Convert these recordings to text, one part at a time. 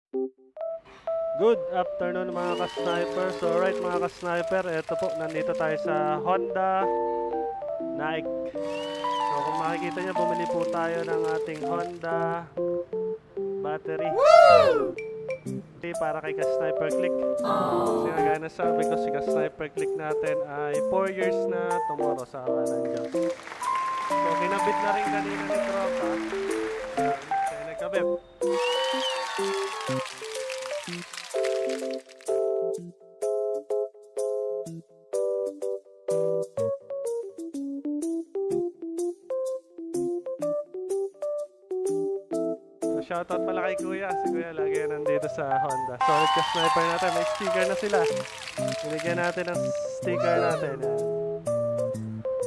Good afternoon mga ka-sniper. So alright mga ka-sniper, eto po, nandito tayo sa Honda Naik. So kung makikita nyo, bumili po tayo ng ating Honda battery. Para kay ka-sniper click. Kasi nga gaya na sabi ko, si ka-sniper click natin ay 4 years na tomorrow sa awa ng Diyos. So kinabit na rin kanina ni Tropa. Kaya nagkabit. Shoutout pala kay Kuya. Si Kuya lagi nandito sa Honda. Solid ka-sniper natin. May sticker na sila. Binigyan natin ang sticker natin.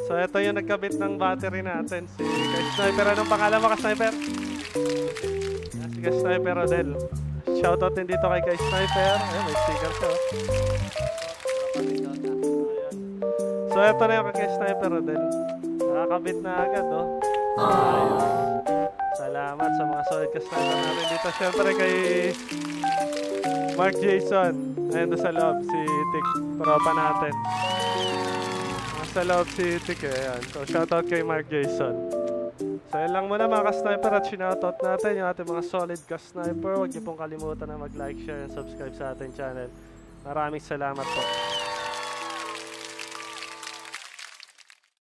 So ito yung nagkabit ng battery natin. Si ka-sniper. Anong pangalan mo ka-sniper? Si ka-sniper Rodel. Shoutout din dito kay ka-sniper. Ayun, may sticker siya. So ito na yung ka-sniper Rodel. Nakakabit na agad ayos. Salamat sa mga solid ka-sniper natin dito. Siyempre kay Mark Jason. Ayun doon sa loob, si Tik. Tropa natin. Sa loob si Tik Ayan. So shoutout kay Mark Jason. So yun lang muna mga ka-sniper at sinoutout natin yung ating mga solid ka-sniper. Huwag niyo pong kalimutan na mag-like, share, and subscribe sa ating channel. Maraming salamat po.